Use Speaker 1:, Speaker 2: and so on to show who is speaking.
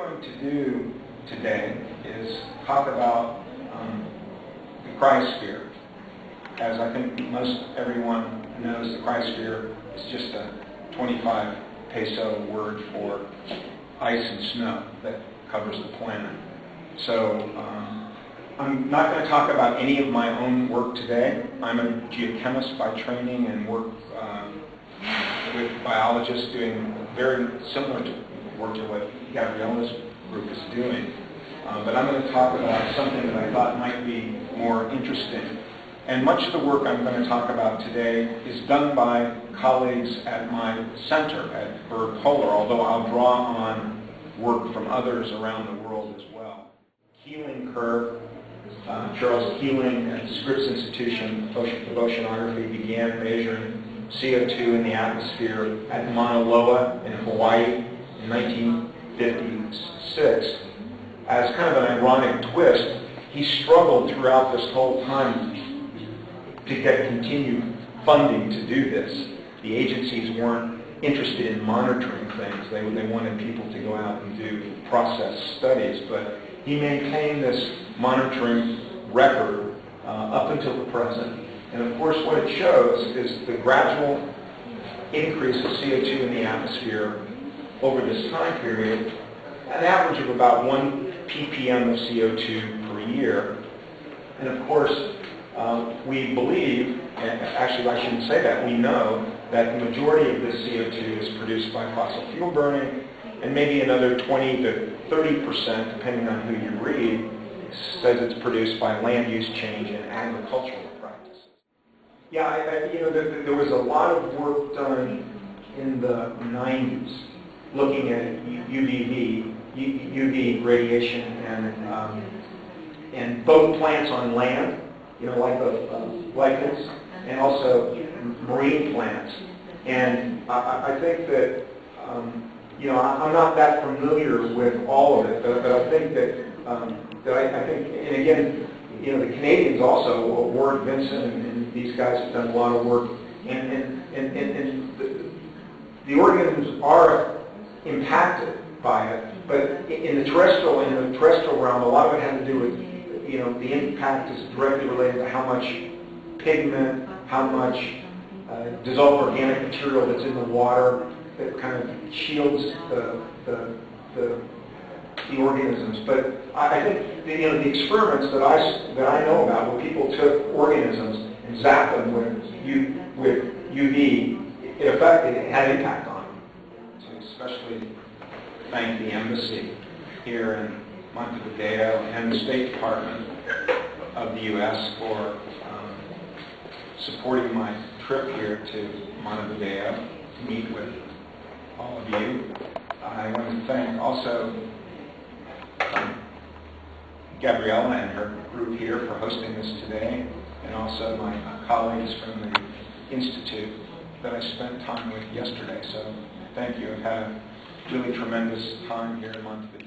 Speaker 1: going to do today is talk about the cryosphere. As I think most everyone knows, the cryosphere is just a 25 peso word for ice and snow that covers the planet. So I'm not going to talk about any of my own work today. I'm a geochemist by training and work with biologists doing very similar work to what Gabriella's group is doing. But I'm going to talk about something that I thought might be more interesting. And much of the work I'm going to talk about today is done by colleagues at my center at Byrd, although I'll draw on work from others around the world as well. Keeling curve. Charles Keeling at the Scripps Institution of Oceanography began measuring CO2 in the atmosphere at Mauna Loa in Hawaii in 1956. As kind of an ironic twist, he struggled throughout this whole time to get continued funding to do this. The agencies weren't interested in monitoring things. They wanted people to go out and do process studies, but he maintained this monitoring record up until the present. And of course what it shows is the gradual increase of CO2 in the atmosphere over this time period, an average of about 1 ppm of CO2 per year. And of course we believe, and actually I shouldn't say that, we know that the majority of this CO2 is produced by fossil fuel burning, and maybe another 20 to 30%, depending on who you read, says it's produced by land use change and agricultural practices. Yeah, there was a lot of work done in the 90s looking at UV radiation and both plants on land, like the lichens, and also marine plants. And I think that, I'm not that familiar with all of it, but I think that, I think, and again, the Canadians also, Ward, Vincent, and these guys have done a lot of work, and the organisms are impacted by it, but in the terrestrial realm, a lot of it has to do with, the impact is directly related to how much pigment, how much dissolved organic material that's in the water that kind of shields the organisms. But I think the experiments that I know about, where people took organisms and zapped them with UV, it had impact on them. So especially thank the embassy here in Montevideo and the State Department of the U.S. for supporting my trip here to Montevideo to meet with all of you. I want to thank also Gabriella and her group here for hosting this today, and also my colleagues from the Institute that I spent time with yesterday. So thank you. I've had a really tremendous time here in Montevideo.